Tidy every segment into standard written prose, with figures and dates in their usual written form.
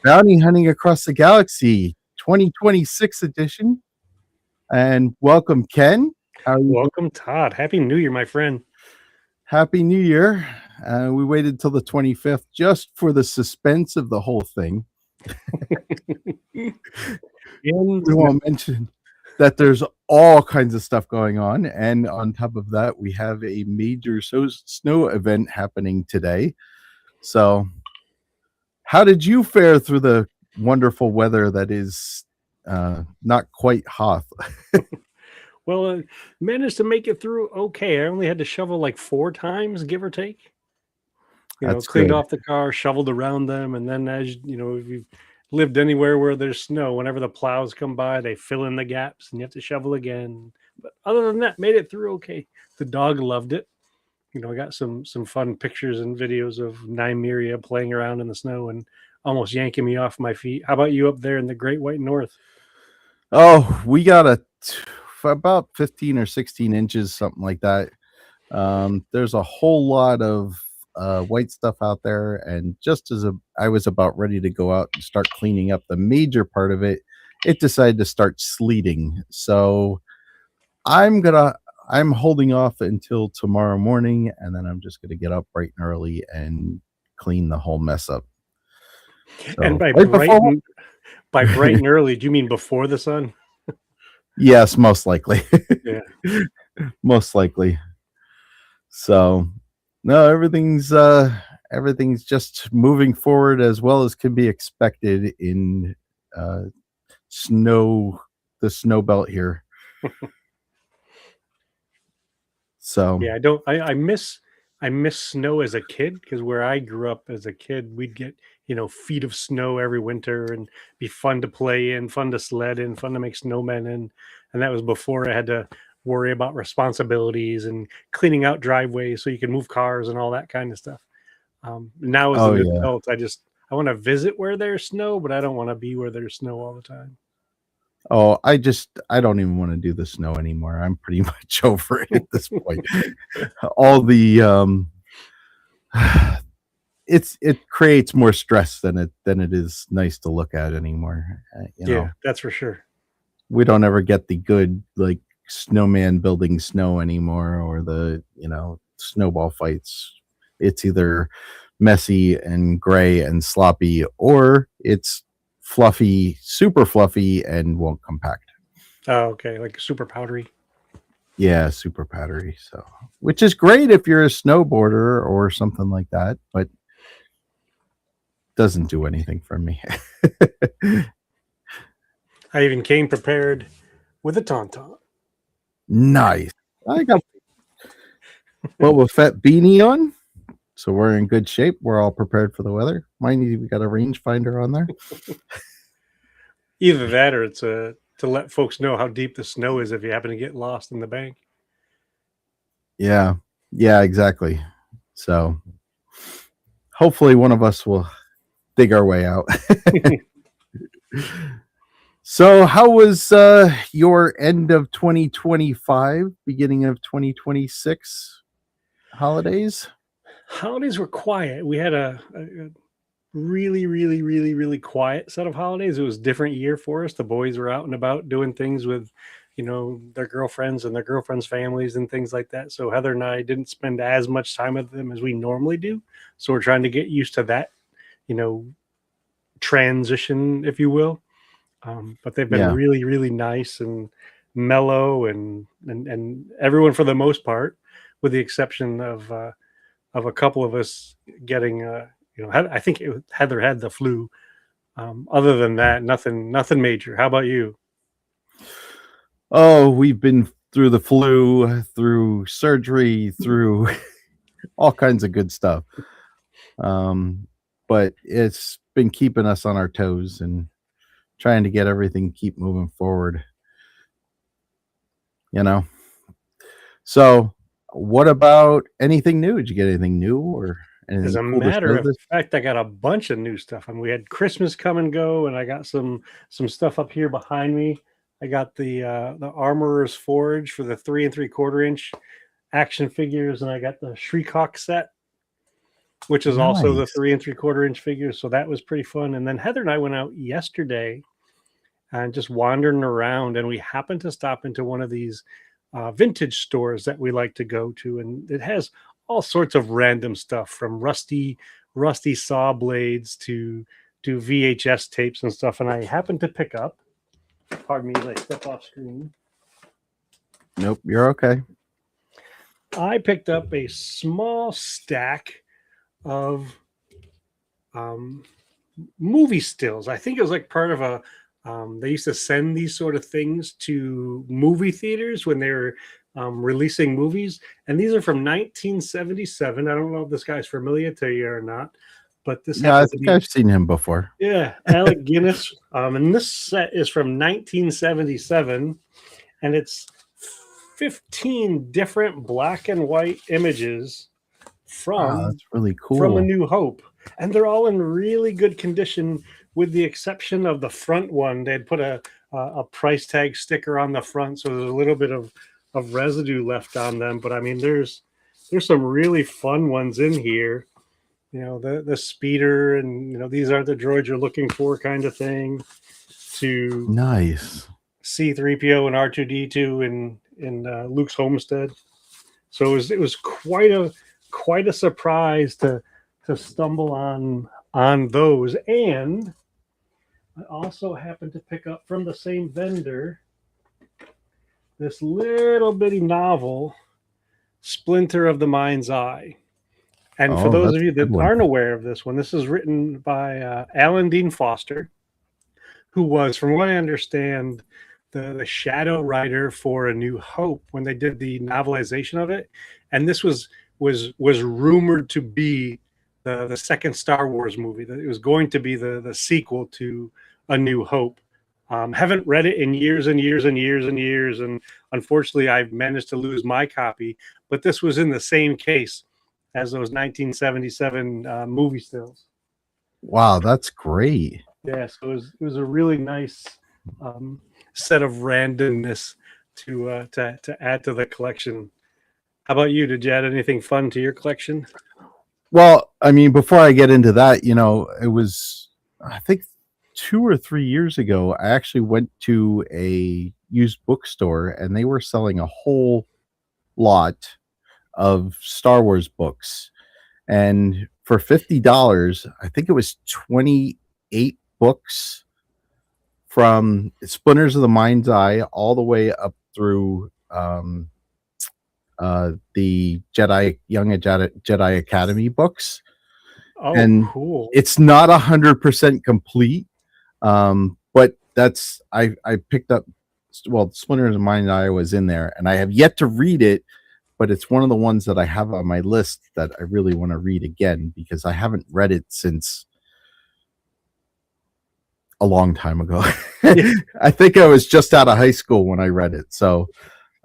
Bounty Hunting Across the Galaxy 2026 edition. And welcome, Ken. How are you doing? Welcome, Todd. Happy New Year, my friend. Happy New Year. We waited till the 25th just for the suspense of the whole thing. We won't mention that there's all kinds of stuff going on. And on top of that, we have a major snow event happening today. So, how did you fare through the wonderful weather that is not quite Hoth? Well, managed to make it through okay. I only had to shovel like 4 times, give or take. That's cleaned good. off the car, shoveled around them, and then as if you've lived anywhere where there's snow, whenever the plows come by, they fill in the gaps and you have to shovel again. But other than that, made it through okay. The dog loved it. I got some fun pictures and videos of Nymeria playing around in the snow and almost yanking me off my feet. How about you up there in the Great White North? Oh, we got about 15 or 16 inches, something like that. There's a whole lot of white stuff out there, and just as I was about ready to go out and start cleaning up the major part of it, it decided to start sleeting. So I'm holding off until tomorrow morning, and then I'm just gonna get up bright and early and clean the whole mess up. So, and by bright and early, do you mean before the sun? Yes, most likely. Yeah. Most likely. So, no, everything's just moving forward as well as can be expected in the snow belt here. So yeah, I miss snow as a kid, because where I grew up as a kid, we'd get feet of snow every winter and be fun to play in, fun to sled in, fun to make snowmen in, and that was before I had to worry about responsibilities and cleaning out driveways so you can move cars and all that kind of stuff. Now as an adult, I want to visit where there's snow, but I don't want to be where there's snow all the time. Oh, I don't even want to do the snow anymore. I'm pretty much over it at this point. All the it creates more stress than it is nice to look at anymore. Yeah, that's for sure. We don't ever get the good like snowman building snow anymore, or the snowball fights. It's either messy and gray and sloppy, or it's fluffy, super fluffy, and won't compact. Oh, okay, like super powdery. Yeah, super powdery. So, which is great if you're a snowboarder or something like that, but doesn't do anything for me. I even came prepared with a tauntaun. Nice. I got Boba Fett beanie on, so we're in good shape. We're all prepared for the weather. Mind you, we got a rangefinder on there. Either that, or it's to let folks know how deep the snow is if you happen to get lost in the bank. Yeah, exactly. So hopefully one of us will dig our way out. So how was your end of 2025, beginning of 2026 holidays? Holidays were quiet. We had a really, really, really, really quiet set of holidays. It was a different year for us. The boys were out and about doing things with, their girlfriends and their girlfriends' families and things like that. So Heather and I didn't spend as much time with them as we normally do. So we're trying to get used to that, transition, if you will. But they've been really, really nice and mellow, and everyone for the most part, with the exception of a couple of us getting, I think Heather had the flu. Other than that, nothing major. How about you? Oh, we've been through the flu, through surgery, through all kinds of good stuff. But it's been keeping us on our toes and trying to get everything keep moving forward. So what about anything new? Did you get anything new or anything? As a matter of fact, I got a bunch of new stuff. I mean, we had Christmas come and go, and I got some stuff up here behind me. I got the Armorer's Forge for the 3 3/4 inch action figures, and I got the Shriek Hawk set. which is also the Nice. 3 3/4 inch figure. So that was pretty fun. And then Heather and I went out yesterday and just wandering around, and we happened to stop into one of these vintage stores that we like to go to, and it has all sorts of random stuff from rusty saw blades to VHS tapes and stuff. And I happened to pick up. Pardon me, as I step off screen. Nope, you're okay. I picked up a small stack of movie stills. I think it was like part of a. They used to send these sort of things to movie theaters when they were releasing movies, and these are from 1977. I don't know if this guy's familiar to you or not, but this Yeah, I happens to think be I've seen him before. Alec Guinness. And this set is from 1977, and it's 15 different black and white images Wow, that's really from A cool. New Hope, and they're all in really good condition, with the exception of the front one. They'd put a price tag sticker on the front, so there's a little bit of residue left on them. But I mean, there's some really fun ones in here. You know, the speeder, and these aren't the droids you're looking for, kind of thing. To Nice. C-3PO and R2-D2 in Luke's homestead. So it was quite a surprise to stumble on those. And I also happened to pick up from the same vendor this little bitty novel, Splinter of the Mind's Eye. And for Oh, those that's of you a good that one. aren't aware of this one, this is written by Alan Dean Foster, who was, from what I understand, the shadow writer for A New Hope when they did the novelization of it. And this was rumored to be the second Star Wars movie. That it was going to be the sequel to A New Hope. Haven't read it in years and years and years and years, and unfortunately, I've managed to lose my copy. But this was in the same case as those 1977 movie stills. Wow, that's great. Yeah, so it was a really nice set of randomness to add to the collection. How about you? Did you add anything fun to your collection? Well, I mean, before I get into that, it was, I think, 2 or 3 years ago, I actually went to a used bookstore and they were selling a whole lot of Star Wars books. And for $50, I think it was 28 books from Splinters of the Mind's Eye all the way up through the Young Jedi Academy books. Oh, And cool. it's not 100% complete, but that's I picked up. Well, Splinters of Mind's Eye was in there, and I have yet to read it, but it's one of the ones that I have on my list that I really want to read again because I haven't read it since a long time ago. Yeah. I think I was just out of high school when I read it. So,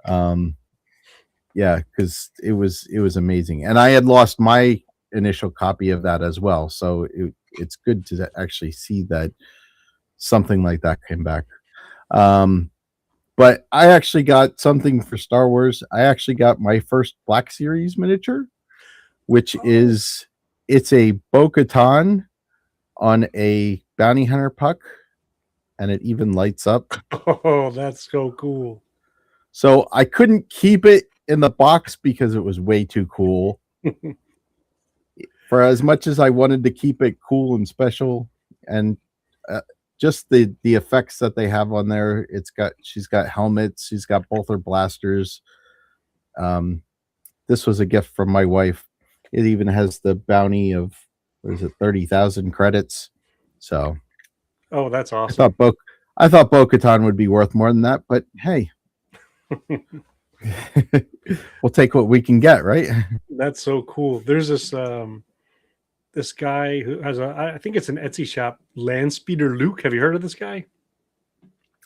yeah, because it was amazing, and I had lost my initial copy of that as well. So it's good to actually see that something like that came back. But I actually got something for Star Wars. I actually got my first Black Series miniature, which is it's a Bo-Katan on a bounty hunter puck, and it even lights up. Oh, that's so cool. So I couldn't keep it in the box because it was way too cool. For as much as I wanted to keep it cool and special, and just the effects that they have on there, she's got helmets, she's got both her blasters. This was a gift from my wife. It even has the bounty of, what is it, 30,000 credits. So, oh, that's awesome. I thought Bo-Katan would be worth more than that, but hey, we'll take what we can get, right? That's so cool. There's this guy who has I think it's an Etsy shop, Landspeeder Luke. Have you heard of this guy?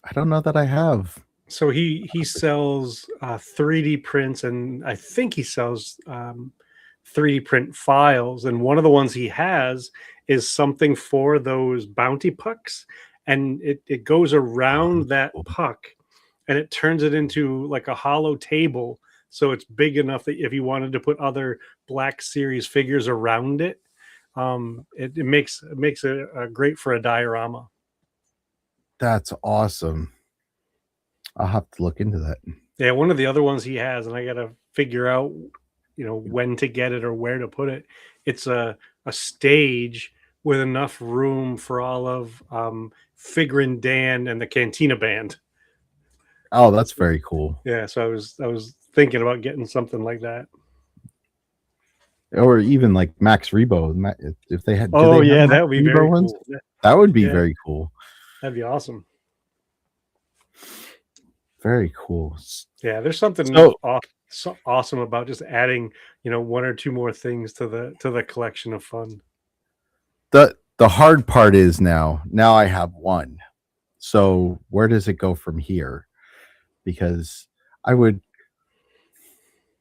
I don't know that I have. So he sells 3D prints, and I think he sells 3D print files. And one of the ones he has is something for those bounty pucks, and it goes around that puck, and it turns it into like a hollow table so it's big enough that if you wanted to put other Black Series figures around it, it makes it great for a diorama. That's awesome. I'll have to look into that. Yeah, one of the other ones he has, and I got to figure out, when to get it or where to put it. It's a stage with enough room for all of Figrin Dan and the Cantina Band. Oh, that's very cool. Yeah, so I was thinking about getting something like that. Or even like Max Rebo, if they had. Oh yeah, Max that would be Rebo very ones? cool. That would be Yeah. very cool. That'd be awesome. Very cool. Yeah, there's something so awesome about just adding, one or two more things to the collection of fun. The hard part is now I have one. So where does it go from here? Because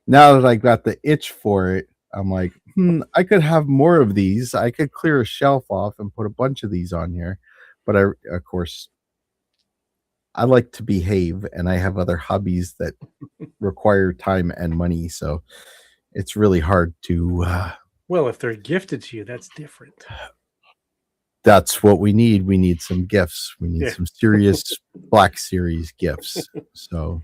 now that I got the itch for it, I'm like, I could have more of these. I could clear a shelf off and put a bunch of these on here. But of course, I like to behave, and I have other hobbies that require time and money. So it's really hard to. Well, if they're gifted to you, that's different. That's what we need. We need some gifts. We need some serious Black Series gifts. So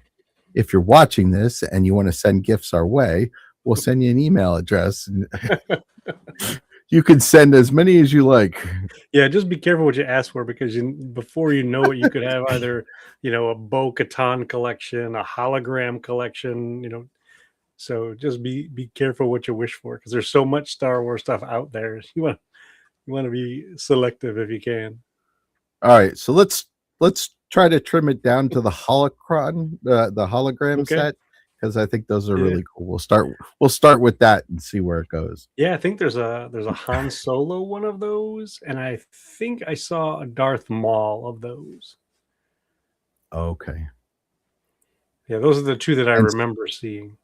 if you're watching this and you want to send gifts our way, we'll send you an email address. You can send as many as you like. Yeah, just be careful what you ask for, because before you know it, you could have either, a Bo-Katan collection, a hologram collection, so just be careful what you wish for, because there's so much Star Wars stuff out there. You want to be selective if you can. All right, so let's try to trim it down to the holocron, the hologram set, because I think those are really cool. We'll start with that and see where it goes. Yeah, I think there's a Han Solo one of those, and I think I saw a Darth Maul of those. Okay. Yeah, those are the two that I remember seeing.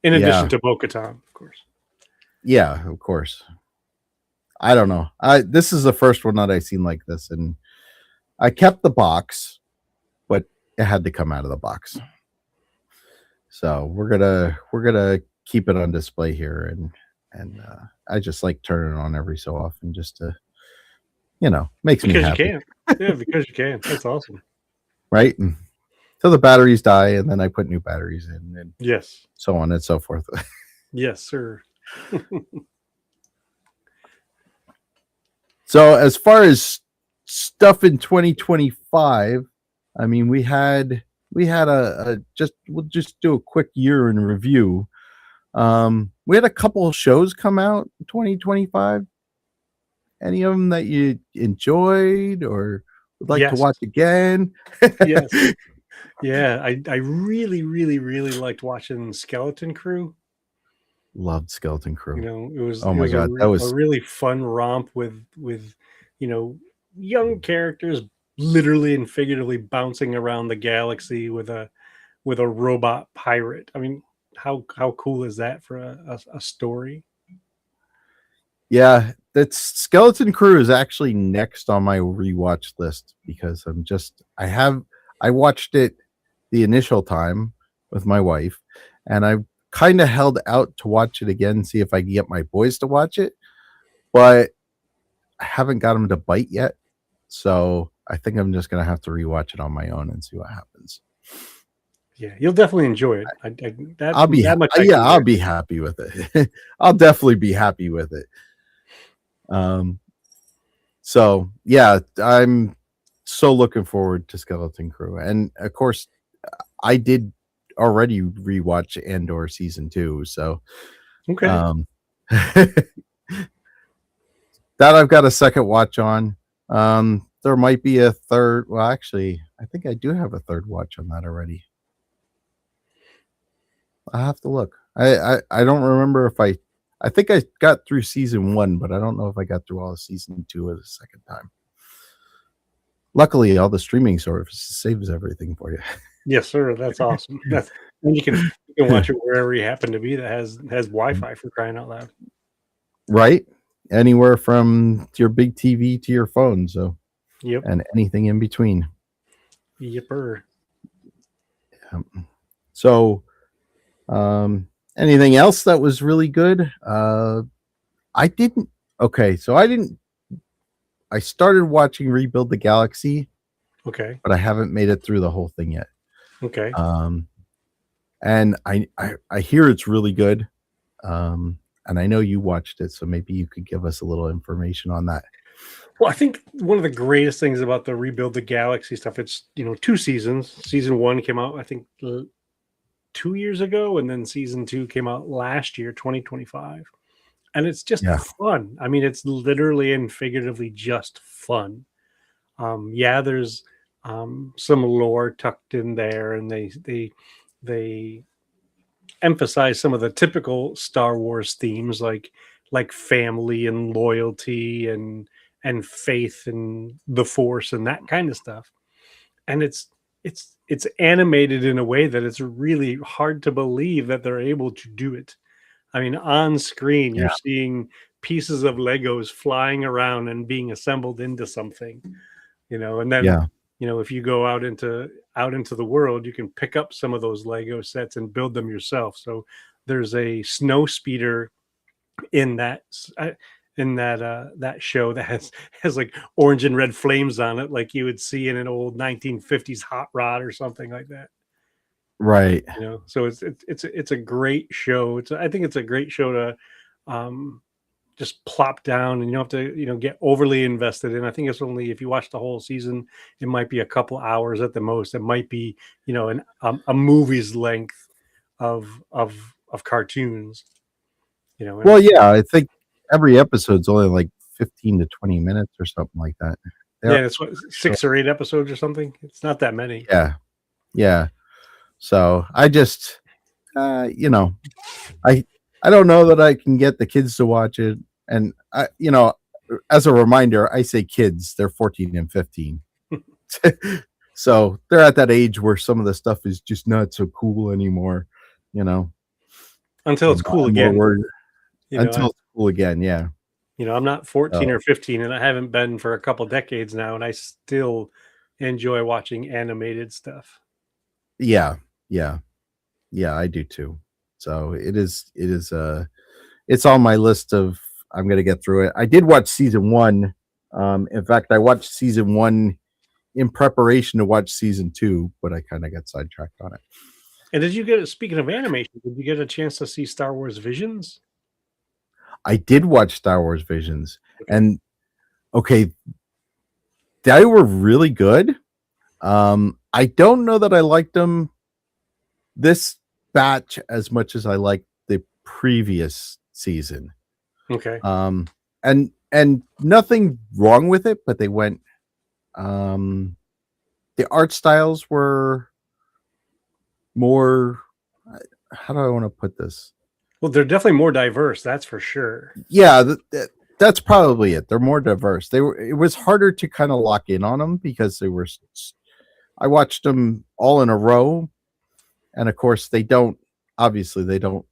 In addition to Bo-Katan, of course. Yeah, of course. I don't know. This is the first one that I seen like this, and I kept the box, but it had to come out of the box. So we're gonna keep it on display here, and I just like turning it on every so often just to, makes me happy. Because you can. Yeah, because you can. That's awesome. Right? Until the batteries die, and then I put new batteries in, and yes, so on and so forth. Yes, sir. So as far as stuff in 2025, I mean, we had we'll just do a quick year in review. We had a couple of shows come out in 2025. Any of them that you enjoyed or would like to watch again? Yes. Yeah, I really, really, really liked watching Skeleton Crew. Loved Skeleton Crew. It was that was a really fun romp with young characters literally and figuratively bouncing around the galaxy with a robot pirate. I mean, how cool is that for a story? Yeah, that Skeleton Crew is actually next on my rewatch list, because I watched it the initial time with my wife, and I kind of held out to watch it again, see if I can get my boys to watch it, but I haven't got them to bite yet. So I think I'm just going to have to rewatch it on my own and see what happens. Yeah, you'll definitely enjoy it. I'll be happy with it. I'll definitely be happy with it. So yeah, I'm so looking forward to Skeleton Crew, and of course, I did already rewatch Andor season 2, so okay. That I've got a second watch on. There might be a third. Well, actually, I think I do have a third watch on that already. I have to look. I don't remember if I think I got through season 1, but I don't know if I got through all of season 2 a second time. Luckily, all the streaming services saves everything for you. Yes, sir. That's awesome. You can watch it wherever you happen to be that has Wi-Fi, for crying out loud. Right? Anywhere from your big TV to your phone. So, yep. And anything in between. Yipper. So Anything else that was really good? I didn't. Okay, so I didn't. I started watching Rebuild the Galaxy, Okay. but I haven't made it through the whole thing yet. Okay. Um, and I hear it's really good. And I know you watched it, so maybe you could give us a little information on that. Well, I think one of the greatest things about the Rebuild the Galaxy stuff, it's, 2 seasons. Season 1 came out, I think, 2 years ago, and then season 2 came out last year, 2025. And it's just Yeah, fun. I mean, it's literally and figuratively just fun. Yeah, there's some lore tucked in there, and they emphasize some of the typical Star Wars themes, like family and loyalty and faith and the Force and that kind of stuff. And it's animated in a way that it's really hard to believe that they're able to do it. I mean, on screen, yeah, you're seeing pieces of Legos flying around and being assembled into something, and then, yeah. if you go out into the world, you can pick up some of those Lego sets and build them yourself. So there's a snow speeder in that show that has like orange and red flames on it, like you would see in an old 1950s hot rod or something like that. Right. So it's a great show. I think it's a great show to um just plop down, and you don't have to get overly invested in. I think it's only, if you watch the whole season, it might be a couple hours at the most. It might be a movie's length of cartoons. And Well, yeah, I think every episode's only like 15 to 20 minutes or something like that. They are yeah, it's what, short. 6 or 8 episodes or something. It's not that many. Yeah, yeah. So I just, I I don't know that I can get the kids to watch it. And as a reminder, I say kids, they're 14 and 15. So they're at that age where some of the stuff is just not so cool anymore, you know. Until it's cool I'm more again. worried You know, I, until it's cool again. Yeah. I'm not 14 So or 15, and I haven't been for a couple decades now, and I still enjoy watching animated stuff. yeah, yeah, yeah, I do too. So it is it's on my list of I'm gonna get through it. I did watch season one. In fact, I watched season one in preparation to watch season two, but I kind of got sidetracked on it. And speaking of animation, did you get a chance to see Star Wars Visions? I did watch Star Wars Visions, Okay. and okay, they were really good. I don't know that I liked them this batch as much as I liked the previous season. Okay. Um, and nothing wrong with it, but they went. Um, the art styles were more. How do I want to put this? Well, they're definitely more diverse, that's for sure. Yeah, that's probably it. They're more diverse. They were. It was harder to kind of lock in on them because they were. I watched them all in a row, and of course they don't. Obviously, they don't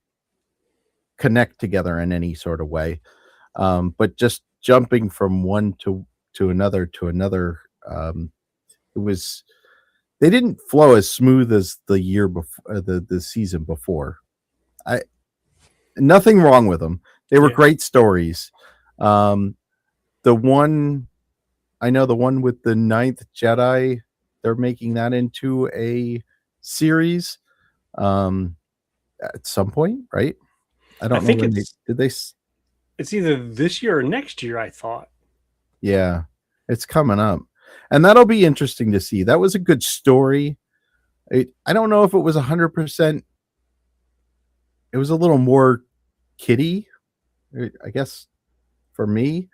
connect together in any sort of way. But just jumping from one to another, it was they didn't flow as smooth as the year before the season before. I Nothing wrong with them. They were Yeah. great stories. Um, the one I know, the one with the Ninth Jedi, they're making that into a series at some point, right? I I don't know think when they it's did they. it's either this year or next year, I thought. Yeah, it's coming up, and that'll be interesting to see. That was a good story. I don't know if it was 100%. It was a little more kiddie, I guess, for me,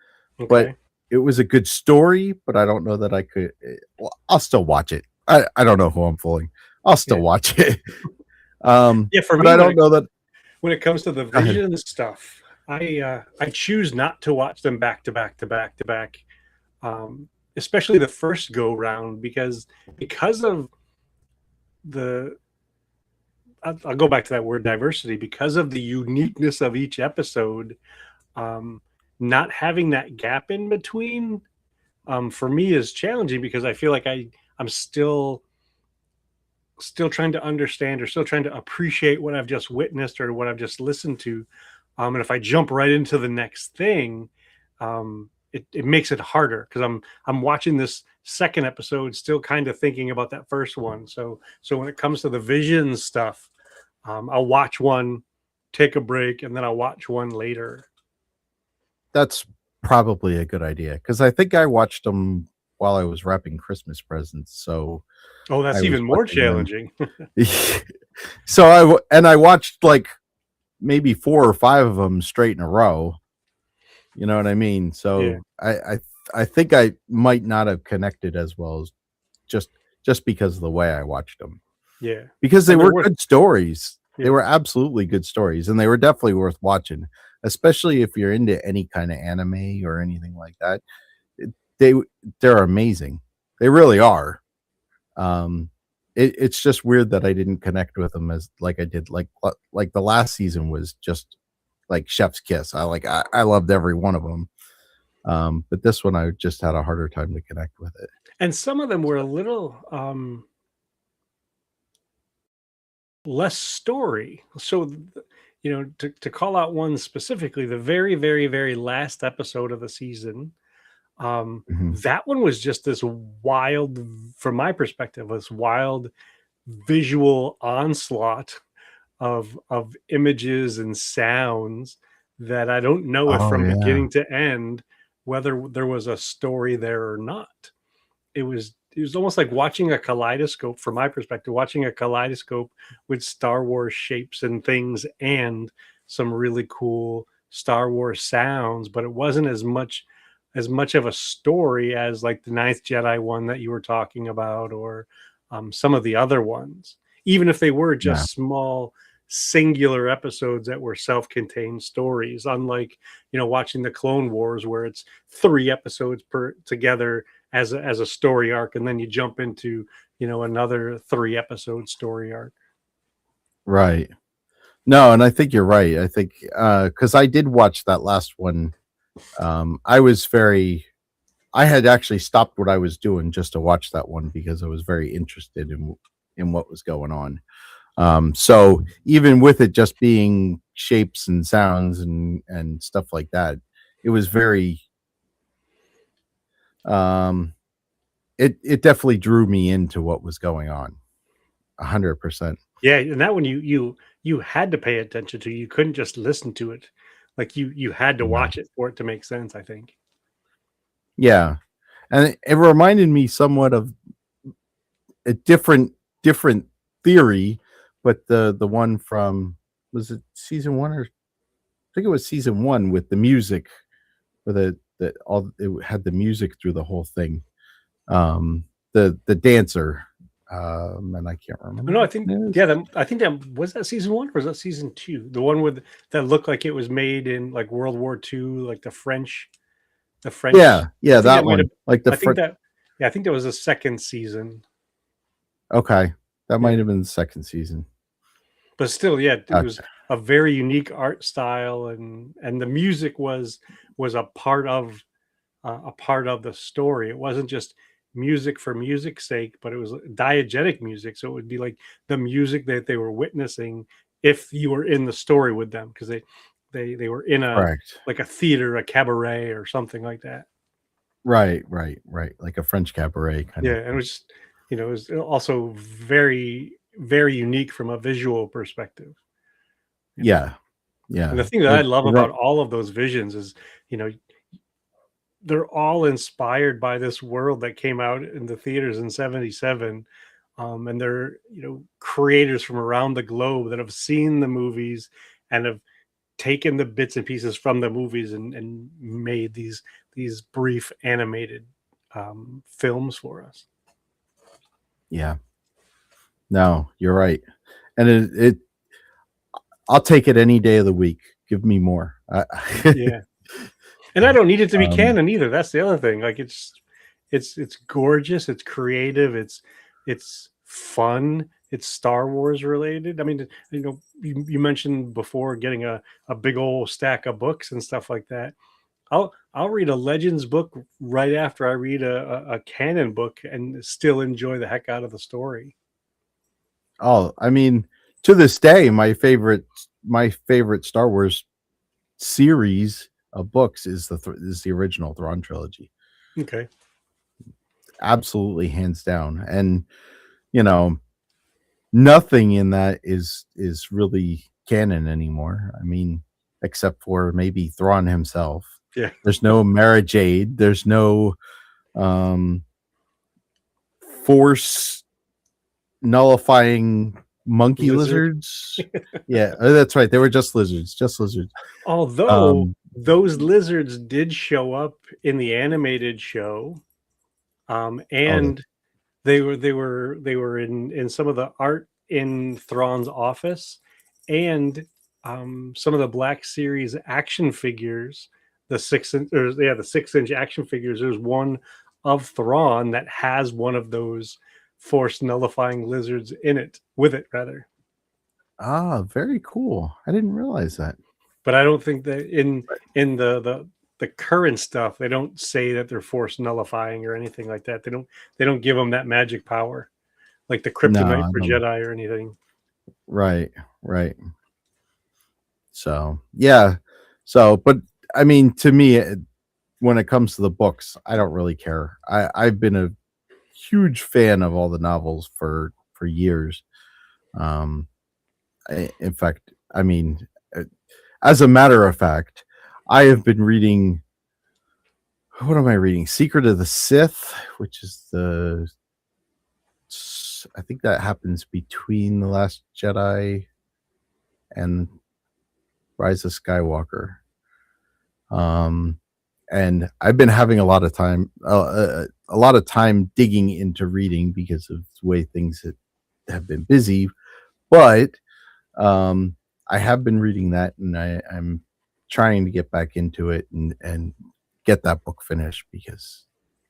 but Okay. it was a good story. But I don't know that I could. Well, I'll still watch it. I don't know who I'm fooling. I'll Yeah. still watch it. Yeah, for But me, I don't know that. when it comes to the Go ahead. Vision stuff, I choose not to watch them back to back to back to back. Especially the first go round, because of the I'll go back to that word diversity, because of the uniqueness of each episode. um, Not having that gap in between, for me, is challenging, because I feel like I'm still still trying to understand or still trying to appreciate what I've just witnessed or what I've just listened to. And if I jump right into the next thing, it makes it harder because I'm watching this second episode still kind of thinking about that first one. So when it comes to the vision stuff, I'll watch one, take a break, and then I'll watch one later. That's probably a good idea because I think I watched them while I was wrapping Christmas presents. So Oh, I that's was even more watching them. challenging. So I watched like maybe 4 or 5 of them straight in a row. You know what I mean? Yeah, So I think I might not have connected as well as just just because of the way I watched them. yeah, Because they and they're were worth. good stories. They Yeah, were absolutely good stories, and they were definitely worth watching, especially if you're into any kind of anime or anything like that. It they they're amazing. They really are. Um, it's just weird that I didn't connect with them as like I did. Like the last season was just like chef's kiss. I loved every one of them. But this one I just had a harder time to connect with it. and some of them were a little less story. So, to call out one specifically, the very, very, very last episode of the season, Mhm. that one was just this wild, from my perspective, this wild visual onslaught of images and sounds that I don't know if Oh from yeah, beginning to end whether there was a story there or not. It was almost like watching a kaleidoscope from my perspective, watching a kaleidoscope with Star Wars shapes and things and some really cool Star Wars sounds, but it wasn't as much of a story as like the Ninth Jedi one that you were talking about, or some of the other ones, even if they were yeah, just small singular episodes that were self-contained stories, unlike watching the Clone Wars where it's 3 episodes per together as a story arc, and then you jump into another 3 episode story arc. right. No, and I think you're right. I think because I did watch that last one. I was very. I had actually stopped what I was doing just to watch that one because I was very interested in what was going on. So even with it just being shapes and sounds and stuff like that, it was very. Um, it definitely drew me into what was going on. 100%. Yeah, and that one you had to pay attention to. You couldn't just listen to it. Like you had to Yeah. watch it for it to make sense, I think. Yeah. And it reminded me somewhat of a different theory, but the one from was it season 1 or I think it was season 1 with the music where the all it had the music through the whole thing. The dancer, and I can't remember No, I what think it is. yeah, I think that was that season one or was that season two? The one with that looked like it was made in like World War II, like the French. Yeah, I yeah, think that that might have. one. Like the I think front. that. Yeah, I think that was the second season. Okay. That might Yeah, have been the second season. but still, yeah, it was Gotcha. a very unique art style, and the music was a part of the story. It wasn't just music for music's sake, but it was diegetic music. So it would be like the music that they were witnessing if you were in the story with them, because they were in a Correct. like a theater, a cabaret, or something like that. Right, right, right. Like a French cabaret kind Yeah, of and it thing. was it was also very very unique from a visual perspective. Yeah, And the yeah. thing that I It love right. about all of those visions is, you know, they're all inspired by this world that came out in the theaters in 77. And they're creators from around the globe that have seen the movies and have taken the bits and pieces from the movies and made these brief animated films for us. Yeah. No, you're right. And I'll take it any day of the week. Give me more. Yeah, and I don't need it to be um, canon either. That's the other thing. Like it's gorgeous, it's creative, it's fun, it's Star Wars related. I mean, you mentioned before getting a big old stack of books and stuff like that. I'll read a Legends book right after I read a canon book and still enjoy the heck out of the story. Oh, I mean, to this day, my favorite Star Wars series of books is the original Thrawn trilogy. Okay. Absolutely, hands down. And you know, nothing in that is really canon anymore. I mean, except for maybe Thrawn himself. Yeah. There's no Mara Jade. There's no um, force nullifying monkey Lizard. lizards. Yeah, that's right. They were just lizards. Just lizards. Although Um, those lizards did show up in the animated show, oh, and they were in some of the art in Thrawn's office, and some of the Black Series action figures, the 6-inch action figures. There's one of Thrawn that has one of those force nullifying lizards in it, with it rather. very cool. I didn't realize that. But I don't think that Right. in the current stuff they don't say that they're force nullifying or anything like that. They don't give them that magic power like the No, kryptonite I for don't. Jedi or anything. Right, right. So yeah. So, but I mean, to me, when it comes to the books, I don't really care. I've been a huge fan of all the novels for years. Um, in fact, I mean, as a matter of fact, I have been reading. What am I reading? Secret of the Sith, which is I think that happens between the Last Jedi and Rise of Skywalker. Um, and I've been having a lot of time digging into reading because of the way things have been busy. But um, I have been reading that, and I'm trying to get back into it and get that book finished because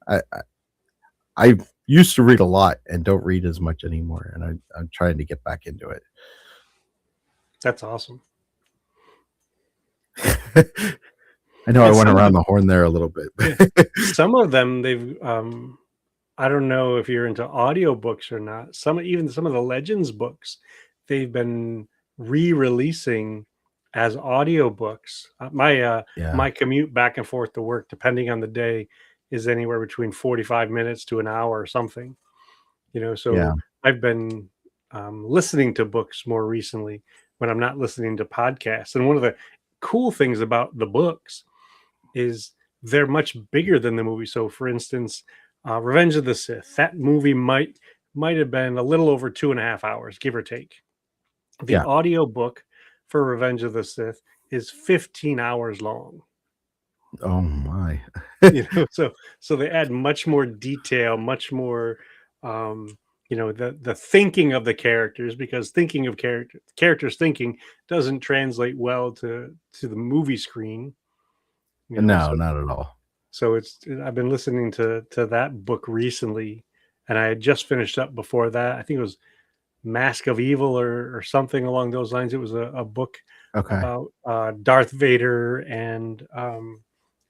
I used to read a lot and don't read as much anymore, and I'm trying to get back into it. That's awesome. I know I And went some of around the the horn there a little bit. yeah, some of them they've I don't know if you're into audiobooks or not. Some of the Legends books they've been re-releasing as audiobooks. Yeah, My commute back and forth to work, depending on the day, is anywhere between 45 minutes to an hour or something. yeah, So I've been listening to books more recently when I'm not listening to podcasts. And one of the cool things about the books is they're much bigger than the movie. So, for instance, Revenge of the Sith, that movie might have been a little over 2.5 hours, give or take. The yeah. audio book for Revenge of the Sith is 15 hours long. Oh my. So they add much more detail, much more, um, the thinking of the characters, because thinking of characters thinking doesn't translate well to the movie screen. You know, No, so not at all. So I've been listening to that book recently, and I had just finished up before that. I think it was Mask of Evil or something along those lines. It was a book Okay. about Darth Vader and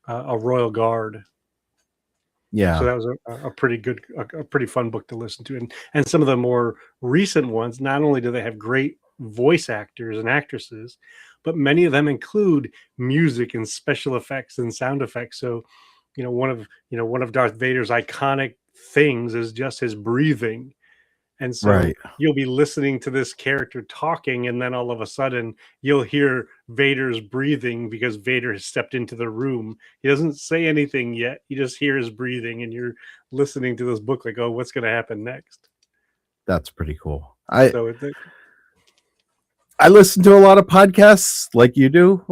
a royal guard. So Yeah. that was a pretty good, a pretty fun book to listen to. And some of the more recent ones, not only do they have great voice actors and actresses, but many of them include music and special effects and sound effects. So, one of Darth Vader's iconic things is just his breathing. And so Right. you'll be listening to this character talking, and then all of a sudden you'll hear Vader's breathing because Vader has stepped into the room. He doesn't say anything yet. You just hear his breathing, and you're listening to this book like, oh, what's going to happen next? That's pretty cool. I So I listen to a lot of podcasts like you do.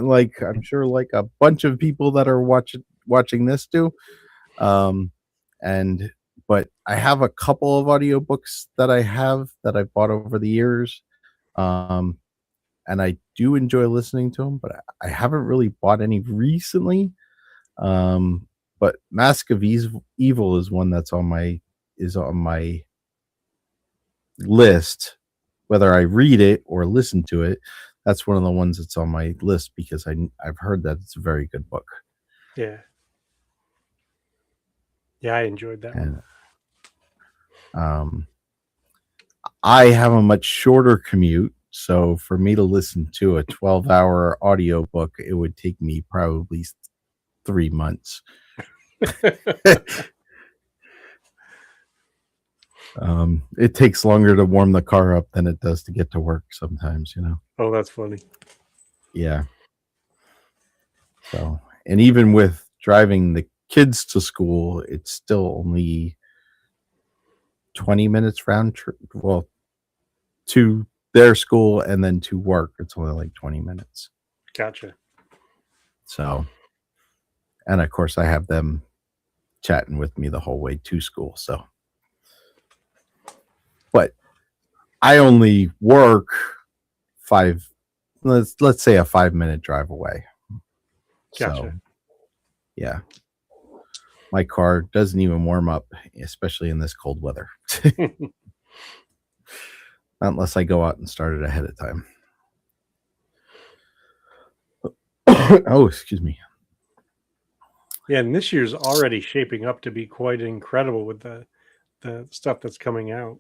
Like I'm sure like a bunch of people that are watching this do. Um and but I have a couple of audiobooks that I've bought over the years. Um and I do enjoy listening to them, but I haven't really bought any recently. Um, but Evil is one that's on my list. Whether I read it or listen to it, that's one of the ones that's on my list because I've heard that it's a very good book. yeah, yeah, I enjoyed that one. And um, I have a much shorter commute, so for me to listen to a 12-hour audiobook, it would take me probably 3 months. It takes longer to warm the car up than it does to get to work sometimes, you know. Oh, that's funny. Yeah. So, and even with driving the kids to school, it's still only 20 minutes round trip. Well, to their school and then to work, it's only like 20 minutes. Gotcha. So, and of course, I have them chatting with me the whole way to school. So, but I only work let's say a 5-minute drive away. Gotcha. So, yeah, my car doesn't even warm up, especially in this cold weather. Unless I go out and start it ahead of time. Oh, excuse me. Yeah, and this year's already shaping up to be quite incredible with the stuff that's coming out.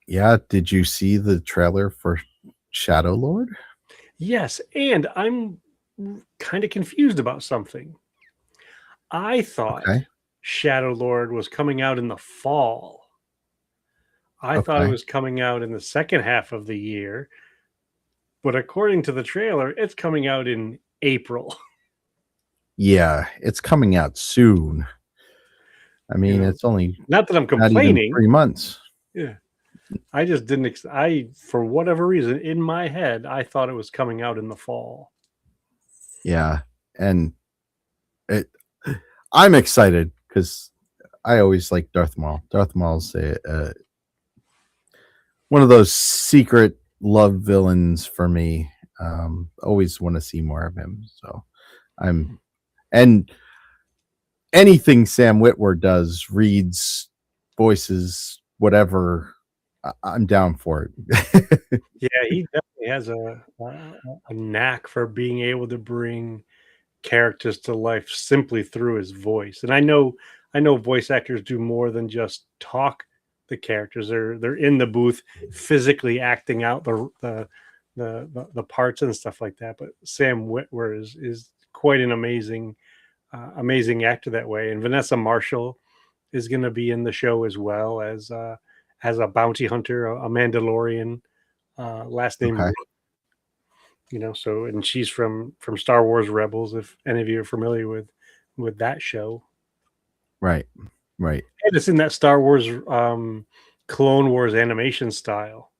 Yeah, did you see the trailer for Shadow Lord? Yes, and I'm kind of confused about something. I thought Okay. Shadow Lord was coming out in the fall. I thought it Okay. was coming out in the second half of the year, but according to the trailer, it's coming out in April. Yeah, it's coming out soon. I mean, it's only Not that I'm not even complaining. 3 months. Yeah. I just didn't for whatever reason in my head I thought it was coming out in the fall. Yeah, and I'm excited because I always like Darth Maul. Darth Maul's one of those secret love villains for me. Always want to see more of him. So and anything Sam Witwer does, reads, voices, whatever, I'm down for it. Yeah, he definitely has a knack for being able to bring characters to life simply through his voice. And I know voice actors do more than just talk the characters. They're in the booth physically acting out the parts and stuff like that. But Sam Witwer is quite an amazing actor that way. And Vanessa Marshall is going to be in the show as well as a bounty hunter, a Mandalorian, last name Okay. so and she's from Star Wars Rebels, if any of you are familiar with that show. Right. Right. And it's in that Star Wars Clone Wars animation style.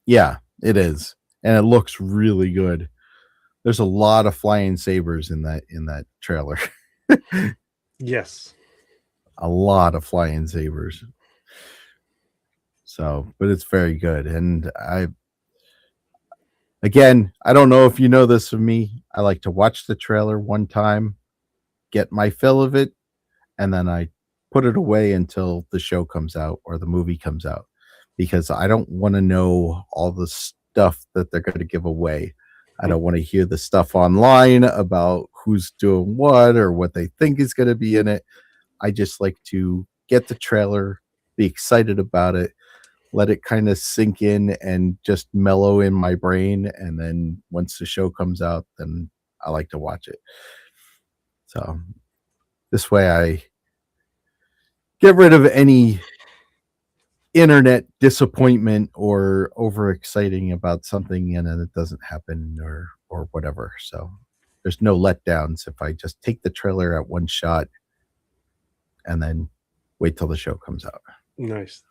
Yeah, it is. And it looks really good. There's a lot of flying sabers in that trailer. Yes. A lot of flying sabers. So, but it's very good. And I don't know if you know this of me. I like to watch the trailer one time, get my fill of it, and then I put it away until the show comes out or the movie comes out because I don't want to know all the stuff that they're going to give away. I don't want to hear the stuff online about who's doing what or what they think is going to be in it. I just like to get the trailer, be excited about it, let it kind of sink in and just mellow in my brain. And then once the show comes out, then I like to watch it. So this way I get rid of any internet disappointment or overexciting about something and then it doesn't happen or whatever. So there's no letdowns if I just take the trailer at one shot and then wait till the show comes out. Nice.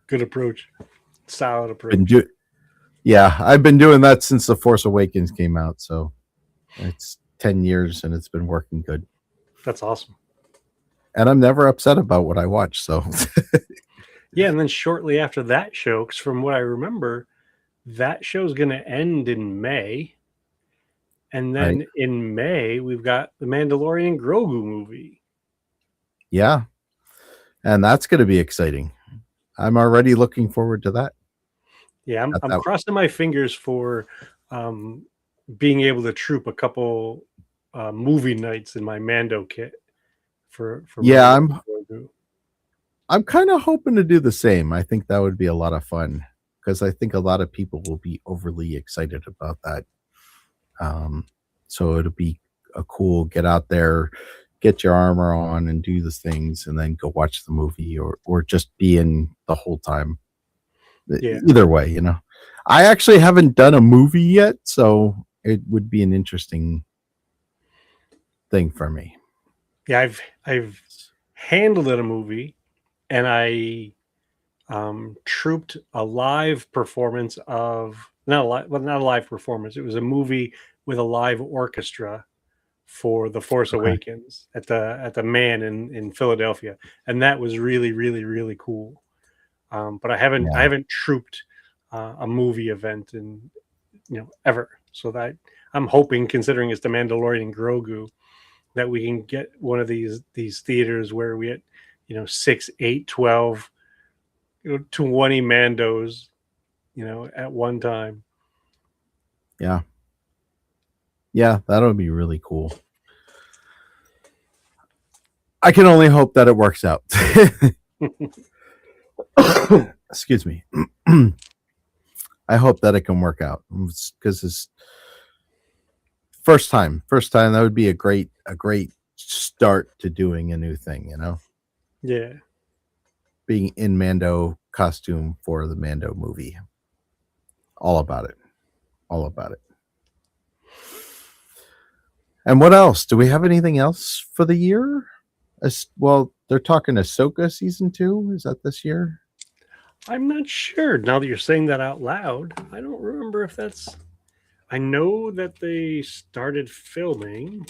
Good approach. Solid approach. I've been doing that since The Force Awakens came out. So it's 10 years and it's been working good. That's awesome. And I'm never upset about what I watch. So yeah, and then shortly after that show, because from what I remember, that show's going to end in May. And then in May, we've got the Mandalorian Grogu movie. Yeah. And that's going to be exciting. I'm already looking forward to that. Yeah, I'm crossing my fingers for being able to troop a couple movie nights in my Mando kit for yeah, Grogu. I'm kind of hoping to do the same. I think that would be a lot of fun because I think a lot of people will be overly excited about that. Um, so it'll be a cool get out there, get your armor on, and do the things, and then go watch the movie, or just be in the whole time. Yeah. Either way, I actually haven't done a movie yet, so it would be an interesting thing for me. Yeah, I've handled a movie, and I trooped a live performance of not a live performance. It was a movie with a live orchestra for The Force Okay. Awakens at the Man in Philadelphia, and that was really really really cool. But I Yeah. haven't trooped a movie event in ever. So that I'm hoping, considering it's the Mandalorian and Grogu, that we can get one of these theaters where we get 6, 8, 12, 20 Mandos, at one time. Yeah. Yeah, that'll be really cool. I can only hope that it works out. Excuse me. I hope that it can work out because it's first time. That would be a great start to doing a new thing. Yeah. Being in Mando costume for the Mando movie. All about it. All about it. And what else? Do we have anything else for the year? Well, they're talking Ahsoka season 2. Is that this year? I'm not sure. Now that you're saying that out loud, I don't remember if that's. I know that they started filming.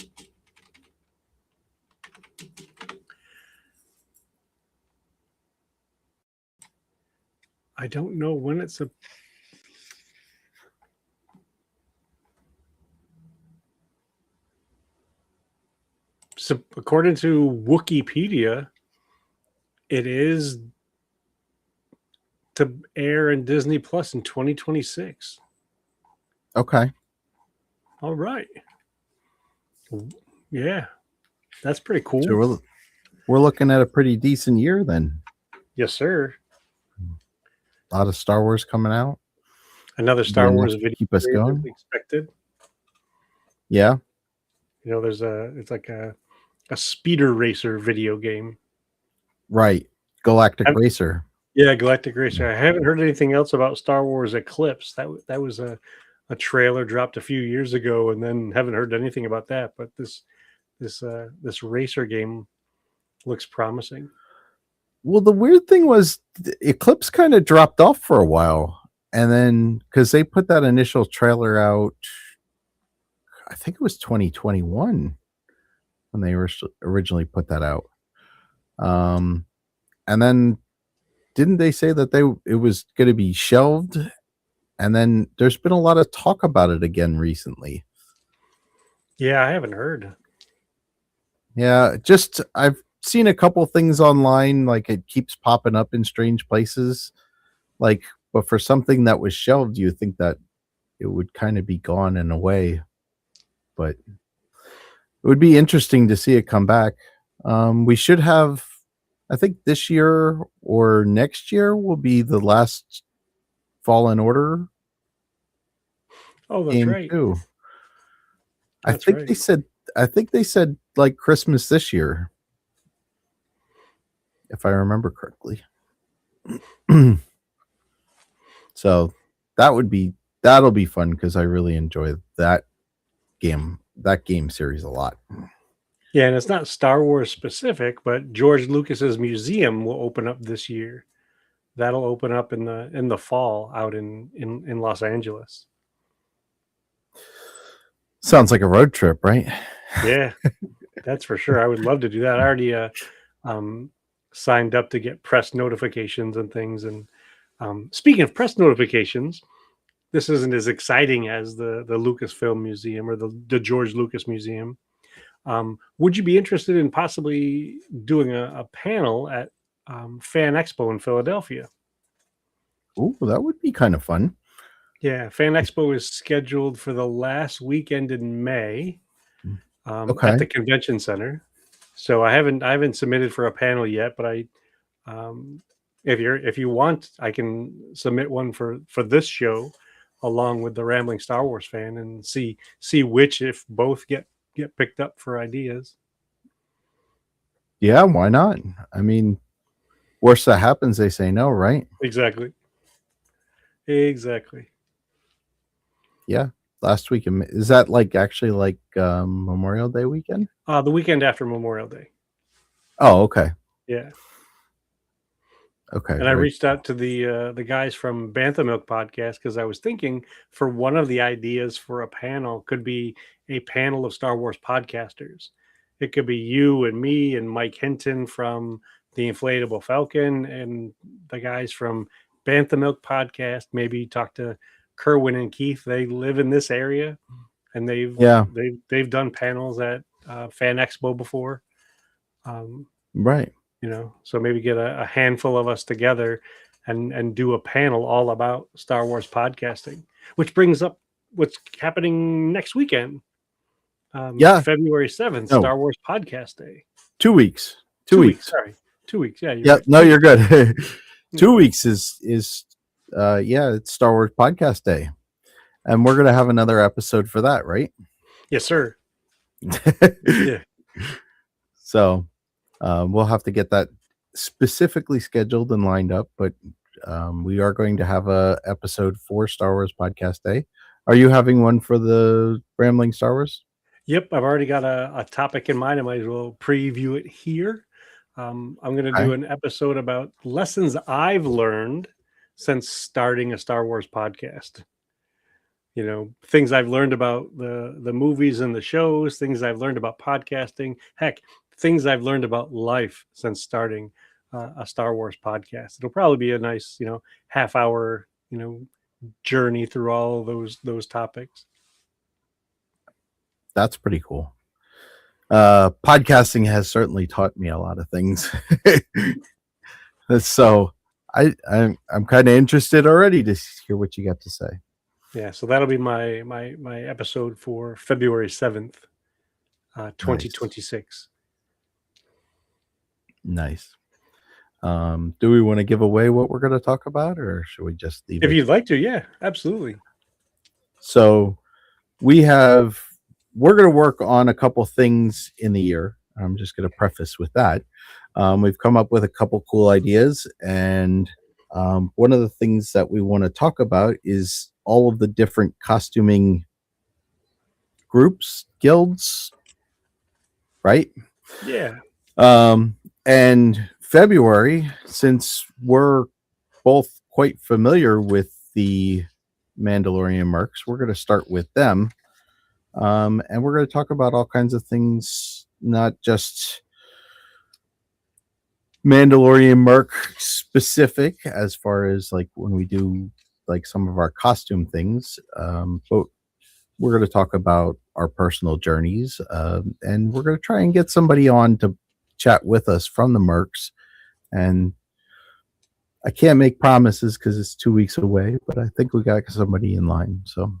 I don't know when it's a. So according to Wikipedia, it is to air in Disney Plus in 2026. Okay. All right. Yeah, that's pretty cool. So we're looking at a pretty decent year then. Yes, sir. A lot of Star Wars coming out. Another Star Wars video keep us going. expected. Yeah. It's like a speeder racer video game. Right. Galactic Racer. Yeah, Galactic Racer. I haven't heard anything else about Star Wars Eclipse. That was a trailer dropped a few years ago, and then haven't heard anything about that. But this racer game looks promising. Well, the weird thing was Eclipse kind of dropped off for a while, and then because they put that initial trailer out, I think it was 2021 when they originally put that out. And then didn't they say that it was going to be shelved? And then there's been a lot of talk about it again recently. Yeah, I haven't heard. Yeah, just I've seen a couple things online, like it keeps popping up in strange places. Like, but for something that was shelved, you think that it would kind of be gone in a way. But it would be interesting to see it come back. We should have, I think this year or next year will be the last Fallen Order. Oh, that's right. Too. That's I think right. they said like Christmas this year, if I remember correctly. So that'll be fun because I really enjoy that game series a lot. Yeah, and it's not Star Wars specific, but George Lucas's museum will open up this year. That'll open up in the fall out in Los Angeles. Sounds like a road trip, right? Yeah, that's for sure. I would love to do that. I already signed up to get press notifications and things. And speaking of press notifications, this isn't as exciting as the Lucasfilm Museum or the George Lucas Museum. Would you be interested in possibly doing a panel at Fan Expo in Philadelphia? Oh, that would be kind of fun. Yeah, Fan Expo is scheduled for the last weekend in May Okay. at the convention center. So I haven't submitted for a panel yet, but If you want, I can submit one for this show, along with the Rambling Star Wars Fan, and see which, if both, get picked up for ideas. Yeah, why not? I mean, worst that happens, they say no, right? Exactly. Yeah. Last week is that like actually like Memorial Day weekend? The weekend after Memorial Day. Oh, okay. Yeah. Okay. And I Right. reached out to the guys from Bantha Milk podcast, because I was thinking for one of the ideas for a panel could be a panel of Star Wars podcasters. It could be you and me and Mike Hinton from the Inflatable Falcon, and the guys from Bantha Milk podcast. Maybe talk to Kerwin and Keith. They live in this area, and Yeah. they've done panels at Fan Expo before. Right. So maybe get a handful of us together and do a panel all about Star Wars podcasting, which brings up what's happening next weekend. Yeah. February 7th, No. Star Wars Podcast Day. 2 weeks. 2 weeks. Sorry. 2 weeks. Yeah. Yeah. Right. No, you're good. 2 weeks is it's Star Wars Podcast Day. And we're gonna have another episode for that, right? Yes, sir. Yeah. So we'll have to get that specifically scheduled and lined up, but we are going to have a episode for Star Wars Podcast Day. Are you having one for the Rambling Star Wars? Yep, I've already got a topic in mind. I might as well preview it here. I'm going to do an episode about lessons I've learned since starting a Star Wars podcast. Things I've learned about the movies and the shows, things I've learned about podcasting, heck, things I've learned about life since starting a Star Wars podcast. It'll probably be a nice, half hour, journey through all those topics. That's pretty cool. Podcasting has certainly taught me a lot of things. So I'm kind of interested already to hear what you got to say. Yeah, so that'll be my episode for February 7th, 2026. Nice. Do we want to give away what we're going to talk about, or should we just leave it? If you'd like to, yeah, absolutely. So we're going to work on a couple things in the year. I'm just going to preface with that. We've come up with a couple cool ideas, and one of the things that we want to talk about is all of the different costuming groups, guilds, right? Yeah. And February, since we're both quite familiar with the Mandalorian Mercs, we're going to start with them. And we're going to talk about all kinds of things, not just Mandalorian Merc specific, as far as like when we do like some of our costume things, but we're going to talk about our personal journeys, and we're going to try and get somebody on to chat with us from the Mercs. And I can't make promises because it's 2 weeks away, but I think we got somebody in line. So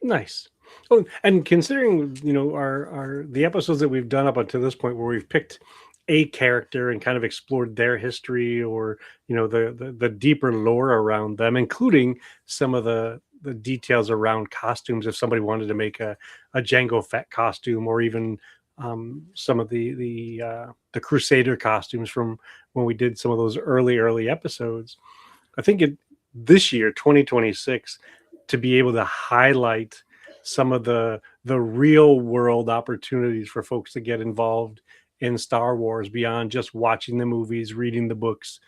nice. Oh, and considering our the episodes that we've done up until this point, where we've picked a character and kind of explored their history, or the deeper lore around them, including some of the details around costumes, if somebody wanted to make a Jango Fett costume, or even some of the Crusader costumes from when we did some of those early episodes. I think this year 2026, to be able to highlight some of the real world opportunities for folks to get involved in Star Wars beyond just watching the movies, reading the books,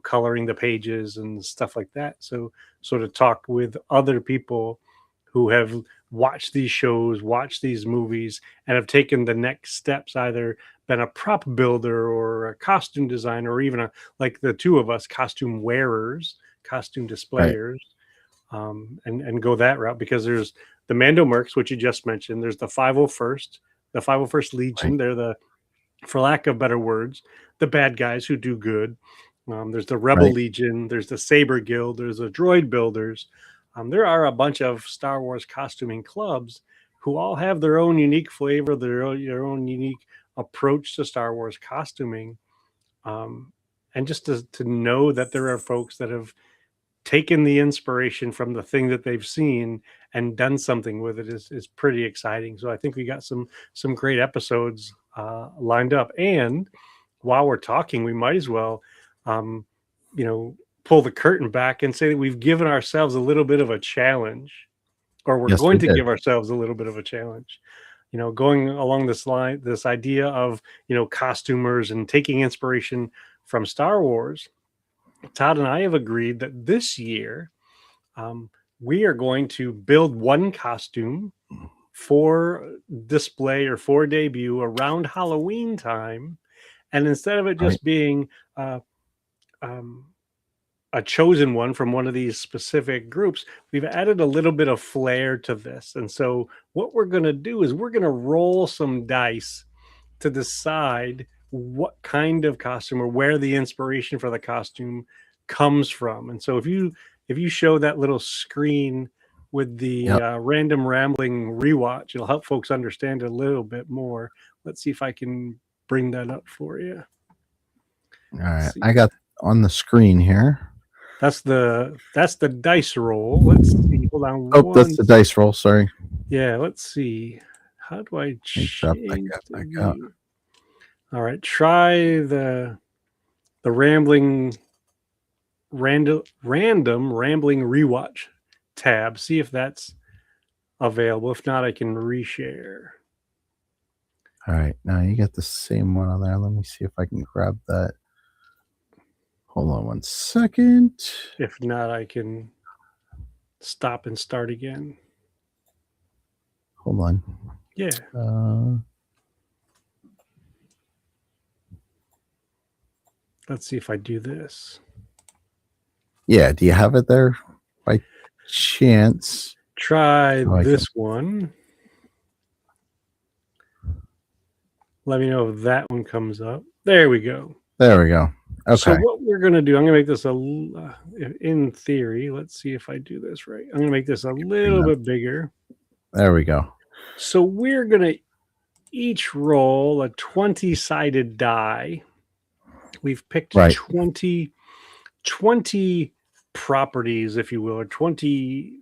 coloring the pages and stuff like that. So sort of talk with other people who have watched these shows, watched these movies, and have taken the next steps, either been a prop builder or a costume designer, or even like the two of us, costume wearers, costume displayers, right. And go that route, because there's the Mando Mercs, which you just mentioned. There's the 501st Legion. Right. They're the, for lack of better words, the bad guys who do good. There's the Rebel Legion. There's the Saber Guild. There's the Droid Builders. There are a bunch of Star Wars costuming clubs who all have their own unique flavor, their own unique approach to Star Wars costuming. And just to know that there are folks that have taken the inspiration from the thing that they've seen and done something with it is pretty exciting. So I think we got some great episodes lined up. And while we're talking, we might as well, um, pull the curtain back and say that we've given ourselves a little bit of a challenge, or we're Yes, we going to did. give ourselves a little bit of a challenge. Going along this line, this idea of costumers and taking inspiration from Star Wars. Todd and I have agreed that this year um, we are going to build one costume for display or for debut around Halloween time. And instead of it Right. just being uh, um, a chosen one from one of these specific groups, we've added a little bit of flair to this. And so, what we're going to do is we're going to roll some dice to decide what kind of costume or where the inspiration for the costume comes from. And so, if you show that little screen with the Yep. random rambling rewatch, it'll help folks understand it a little bit more. Let's see if I can bring that up for you. All right. I got on the screen here. That's the dice roll. Let's see. Hold on. Oh, that's the dice roll. Sorry. Yeah, let's see. How do I change back out. All right, try the random rambling rewatch tab. See if that's available. If not, I can reshare. All right, now you got the same one on there. Let me see if I can grab that. Hold on 1 second. If not, I can stop and start again. Hold on. Yeah. Let's see if I do this. Yeah, do you have it there by chance? Try this one. Let me know if that one comes up. There we go. There we go. Okay. So what we're going to do, I'm going to make this in theory, let's see if I do this right. I'm going to make this a little bit bigger. There we go. So we're going to each roll a 20-sided die. We've picked 20 properties, if you will, or 20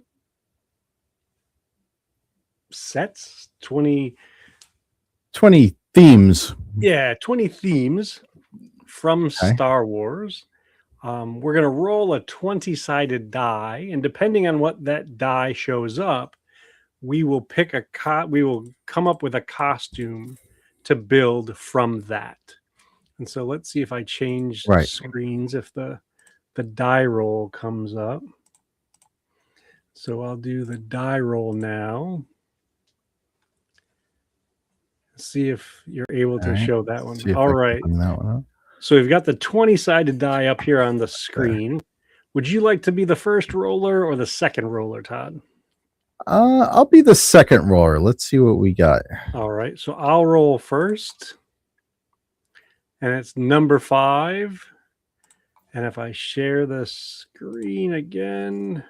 sets, 20 themes. Yeah, 20 themes from Star Wars. We're going to roll a 20-sided die, and depending on what that die shows up, we will pick we will come up with a costume to build from that. And so let's see if I change screens if the die roll comes up. So I'll do the die roll now. See if you're able to show that one. All right. So we've got the 20-sided die up here on the screen. Would you like to be the first roller or the second roller, Todd? I'll be the second roller. Let's see what we got. All right. So I'll roll first. And it's number 5. And if I share the screen again.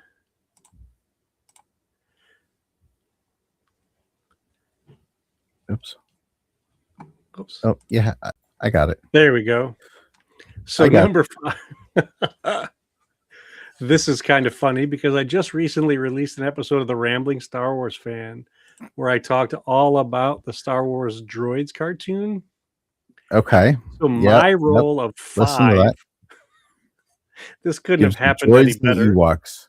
Oops. Oh, yeah, I got it. There we go. So number 5. This is kind of funny because I just recently released an episode of The Rambling Star Wars Fan where I talked all about the Star Wars Droids cartoon. Okay. So my roll of 5. Listen to that. This couldn't have happened any better. The Ewoks.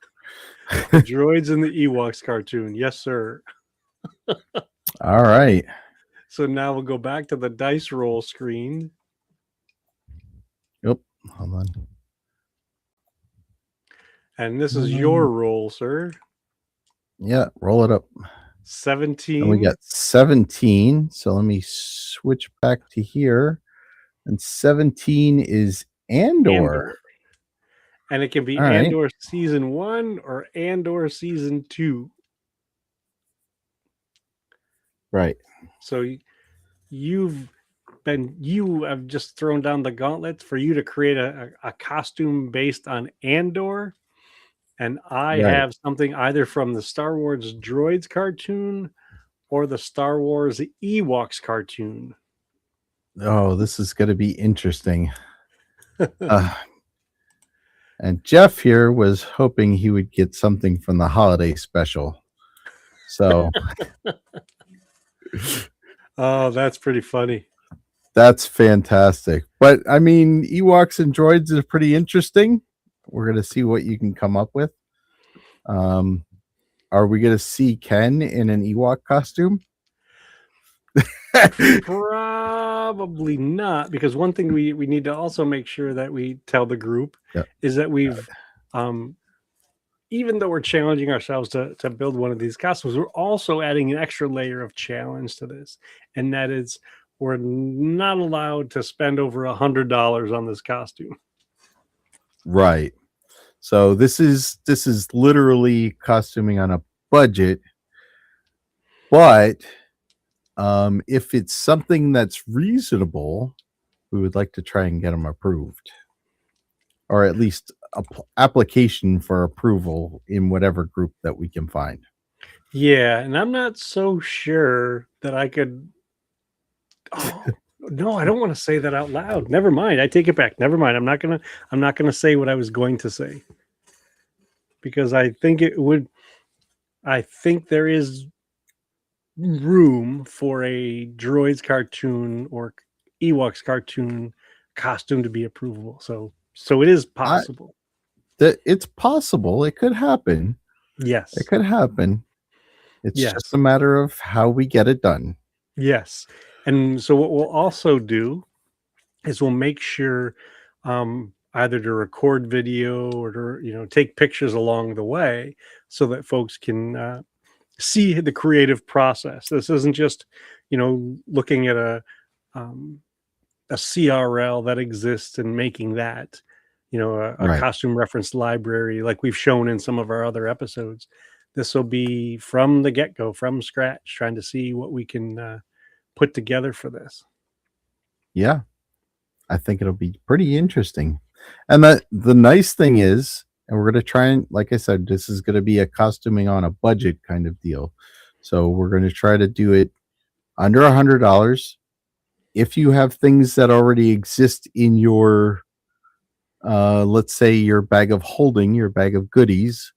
The droids in the Ewoks cartoon. Yes, sir. All right. So now we'll go back to the dice roll screen. Yep. Hold on. And this is your roll, sir. Yeah, roll it up. 17. And we got 17. So let me switch back to here. And 17 is Andor. And it can be Andor Season 1 or Andor Season 2. Right. So you have just thrown down the gauntlets for you to create a costume based on Andor. And I have something either from the Star Wars Droids cartoon or the Star Wars Ewoks cartoon. Oh, this is going to be interesting. Uh, and Jeff here was hoping he would get something from the holiday special. So Oh, that's pretty funny. that's fantastic. But I mean, Ewoks and droids is pretty interesting. We're going to see what you can come up with. Are we going to see Ken in an Ewok costume? Probably not, because one thing we need to also make sure that we tell the group Yeah. is that we've even though we're challenging ourselves to build one of these costumes, we're also adding an extra layer of challenge to this, and that is we're not allowed to spend over $100 on this costume. Right. So this is literally costuming on a budget, but if it's something that's reasonable, we would like to try and get them approved, or at least application for approval in whatever group that we can find. Yeah, and I'm not so sure that I could. Oh, no, I don't want to say that out loud. Never mind. I take it back. Never mind. I'm not gonna say what I was going to say, because I think it would. I think there is room for a droids cartoon or Ewoks cartoon costume to be approvable. So it is possible. That it's possible. It could happen. Yes. It could happen. It's Yes. just a matter of how we get it done. Yes. And so what we'll also do is we'll make sure either to record video or to take pictures along the way so that folks can see the creative process. This isn't just looking at a CRL that exists and making that a Right. costume reference library like we've shown in some of our other episodes. This will be from the get-go, from scratch, trying to see what we can put together for this. Yeah, I think it'll be pretty interesting. And the nice thing is, and we're going to try and, like I said, this is going to be a costuming on a budget kind of deal. So we're going to try to do it under $100. If you have things that already exist in your, let's say your bag of holding, your bag of goodies,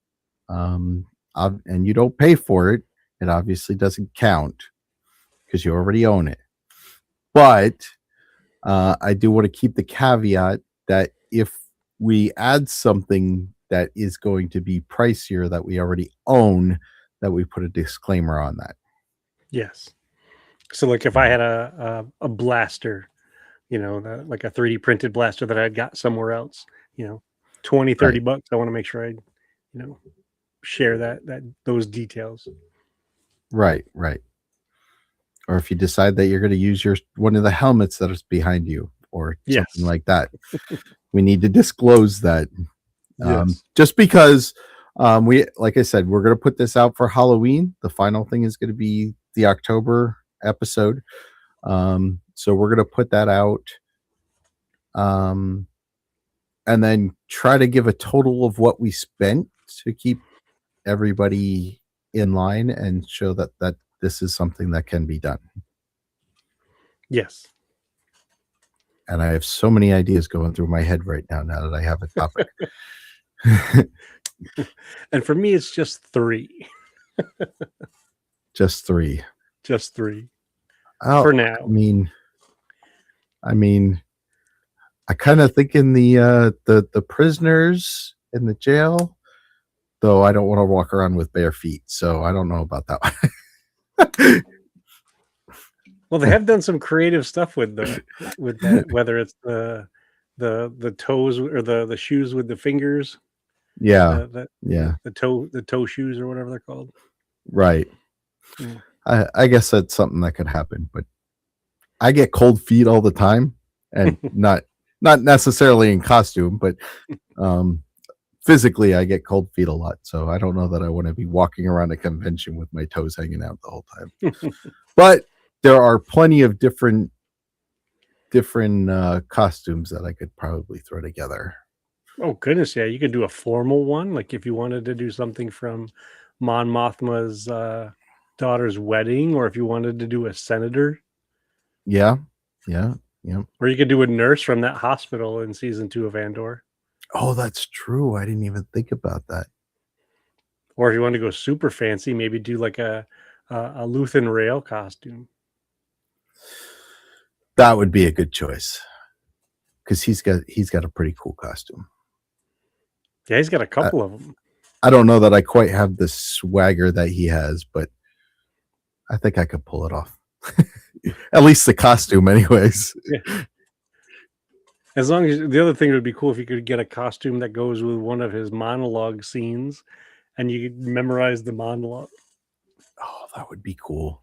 and you don't pay for it, it obviously doesn't count because you already own it. But I do want to keep the caveat that if we add something that is going to be pricier that we already own, that we put a disclaimer on that. Yes. So like if I had a blaster, like a 3D printed blaster that I'd got somewhere else, 20, 30 bucks, I want to make sure I, share that those details. Right. Or if you decide that you're going to use one of the helmets that is behind you or something like that, we need to disclose that. Just because like I said, we're going to put this out for Halloween. The final thing is going to be the October episode. So we're going to put that out. And then try to give a total of what we spent to keep everybody in line and show that this is something that can be done. Yes. And I have so many ideas going through my head right now that I have a topic. And for me, it's just 3. Just 3. Just 3. For now. I mean, I kind of think in the prisoners in the jail, though I don't want to walk around with bare feet, so I don't know about that one. Well, they have done some creative stuff with that, whether it's the toes or the shoes with the fingers. Yeah. The toe shoes or whatever they're called. Right. Yeah. I guess that's something that could happen, but I get cold feet all the time, and not necessarily in costume, but physically I get cold feet a lot. So I don't know that I want to be walking around a convention with my toes hanging out the whole time. But there are plenty of different costumes that I could probably throw together. Oh goodness, yeah, you could do a formal one, like if you wanted to do something from Mon Mothma's daughter's wedding, or if you wanted to do a senator. Yeah. Yep. Or you could do a nurse from that hospital in season 2 of Andor. Oh, that's true. I didn't even think about that. Or if you want to go super fancy, maybe do like a Luthen Rail costume. That would be a good choice because he's got a pretty cool costume. Yeah, he's got a couple of them. I don't know that I quite have the swagger that he has, but I think I could pull it off. At least the costume, anyways. Yeah. As long as the other thing would be cool if you could get a costume that goes with one of his monologue scenes, and you could memorize the monologue. Oh, that would be cool.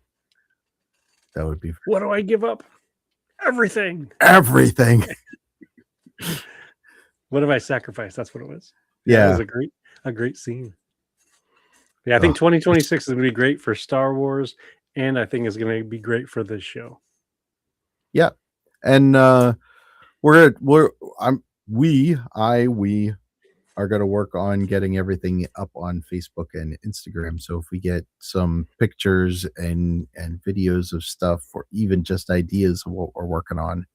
That would be. What do I give up? Everything. Everything. What have I sacrificed? That's what it was. Yeah, That was a great scene. Yeah, I think 2026 is going to be great for Star Wars, and I think it's going to be great for this show. Yeah, and we are going to work on getting everything up on Facebook and Instagram. So if we get some pictures and videos of stuff, or even just ideas of what we're working on,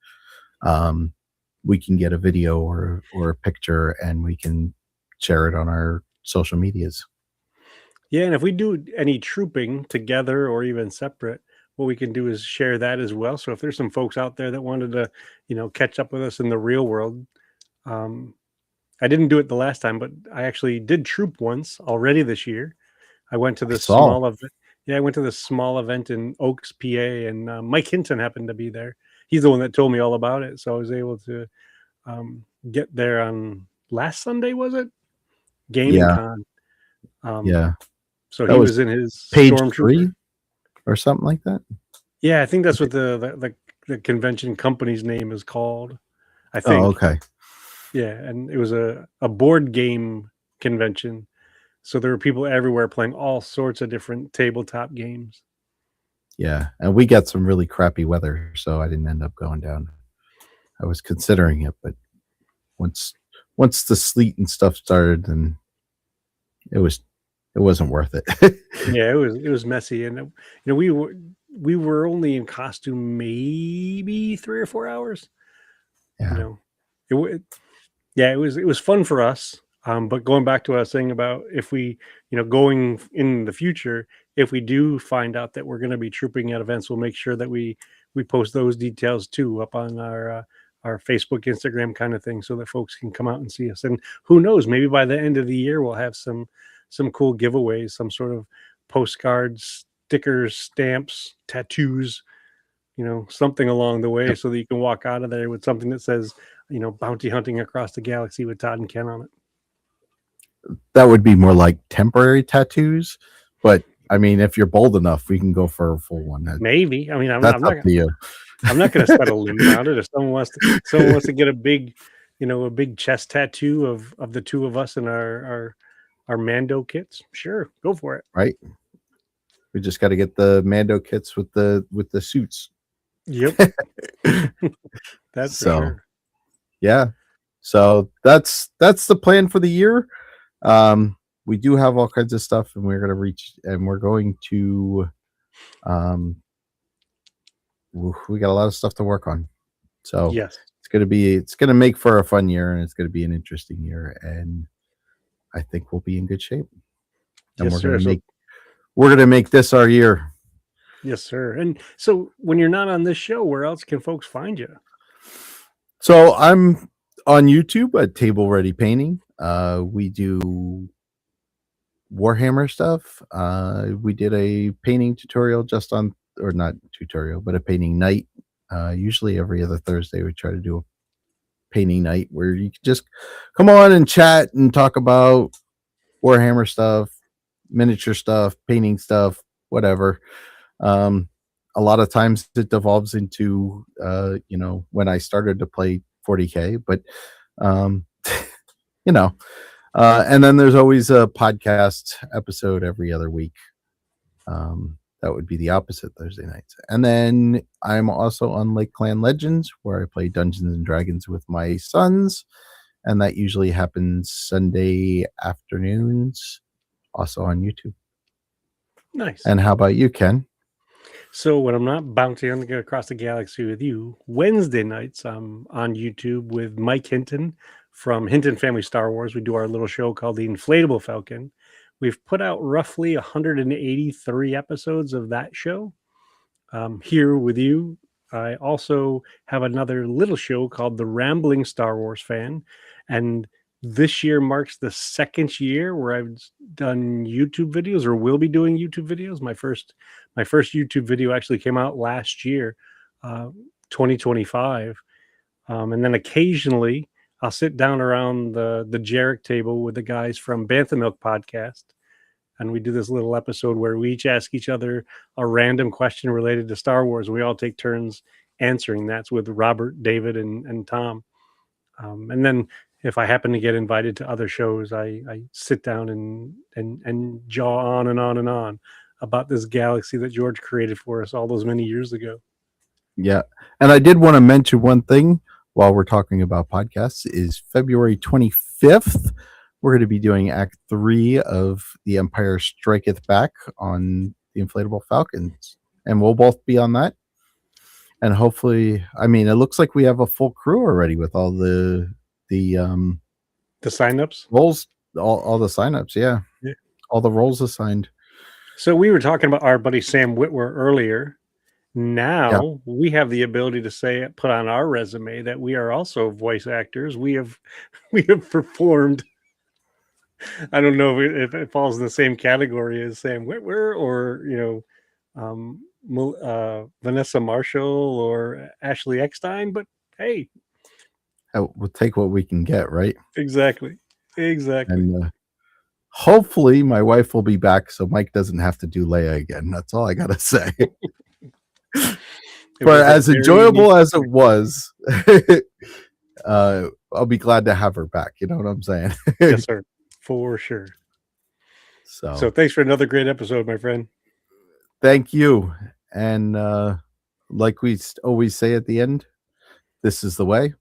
we can get a video or a picture, and we can share it on our social medias. Yeah, and if we do any trooping together or even separate, what we can do is share that as well. So if there's some folks out there that wanted to, catch up with us in the real world, I didn't do it the last time, but I actually did troop once already this year. I went to this small event. Yeah, I went to this small event in Oaks, PA, and Mike Hinton happened to be there. He's the one that told me all about it, so I was able to get there on last Sunday. Was it Gaming Con? Yeah. So he was in his page Stormtrooper 3 or something like that. Yeah, I think that's what the convention company's name is called. I think. Oh, okay. Yeah, and it was a board game convention. So there were people everywhere playing all sorts of different tabletop games. Yeah, and we got some really crappy weather, so I didn't end up going down. I was considering it, but once the sleet and stuff started, then it wasn't worth it. Yeah, it was messy, and we were only in costume maybe 3 or 4 hours. Yeah. It was fun for us. But going back to what I was saying about if we, going in the future, if we do find out that we're going to be trooping at events, we'll make sure that we post those details too up on our Facebook, Instagram kind of thing, so that folks can come out and see us. And who knows, maybe by the end of the year we'll have some cool giveaways, some sort of postcards, stickers, stamps, tattoos, something along the way, so that you can walk out of there with something that says, bounty hunting across the galaxy with Todd and Ken on it. That would be more like temporary tattoos, but I mean, if you're bold enough, we can go for a full one. Maybe. I mean, I'm that's not up to you. I'm not going to set a limit on it. If someone wants to get a big, a big chest tattoo of the two of us in our Mando kits, sure, go for it. Right. We just got to get the Mando kits with the suits. Yep. That's so. For sure. Yeah. So that's the plan for the year. We do have all kinds of stuff, and we're going to we got a lot of stuff to work on. So yes, it's gonna make for a fun year, and it's gonna be an interesting year, and I think we'll be in good shape. And yes, we're gonna make this our year. Yes, sir. And so when you're not on this show, where else can folks find you? So I'm on YouTube at Table Ready Painting. We do Warhammer stuff. We did a painting tutorial but a painting night. Usually every other Thursday we try to do a painting night where you can just come on and chat and talk about Warhammer stuff, miniature stuff, painting stuff, whatever. A lot of times it devolves into when I started to play 40K, but and then there's always a podcast episode every other week. That would be the opposite Thursday nights. And then I'm also on Lake Clan Legends, where I play Dungeons and Dragons with my sons, and that usually happens Sunday afternoons, also on YouTube. Nice. And how about you, Ken? So when I'm not bouncing across the galaxy with you, Wednesday nights I'm on YouTube with Mike Hinton from Hinton Family Star Wars. We do our little show called the Inflatable Falcon. We've put out roughly 183 episodes of that show here with you. I also have another little show called The Rambling Star Wars Fan. And this year marks the second year where I've done YouTube videos or will be doing YouTube videos. My first YouTube video actually came out last year, uh, 2025. And then occasionally I'll sit down around the Jarek table with the guys from Bantha Milk Podcast, and we do this little episode where we each ask each other a random question related to Star Wars. We all take turns answering. That's with Robert, David, and Tom. And then if I happen to get invited to other shows, I sit down and jaw on and on and on about this galaxy that George created for us all those many years ago. Yeah. And I did want to mention one thing while we're talking about podcasts is February 25th. We're going to be doing Act 3 of The Empire Striketh Back on the Inflatable Falcons. And we'll both be on that. And hopefully, I mean, it looks like we have a full crew already with all the signups roles, all the signups. Yeah. All the roles assigned. So we were talking about our buddy Sam Witwer earlier. Now we have the ability to put on our resume that we are also voice actors. We have performed. I don't know if it falls in the same category as Sam Witwer or Vanessa Marshall or Ashley Eckstein, but hey, we'll take what we can get, right? Exactly. And hopefully my wife will be back so Mike doesn't have to do Leia again. That's all I gotta say. But as enjoyable as it was, I'll be glad to have her back. You know what I'm saying? Yes, sir. For sure. So thanks for another great episode, my friend. Thank you. And like we always say at the end, this is the way.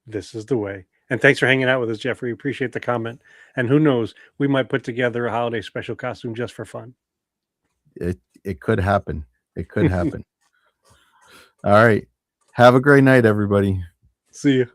This is the way. And thanks for hanging out with us, Jeffrey. Appreciate the comment. And who knows, we might put together a holiday special costume just for fun. It could happen. It could happen. All right. Have a great night, everybody. See you.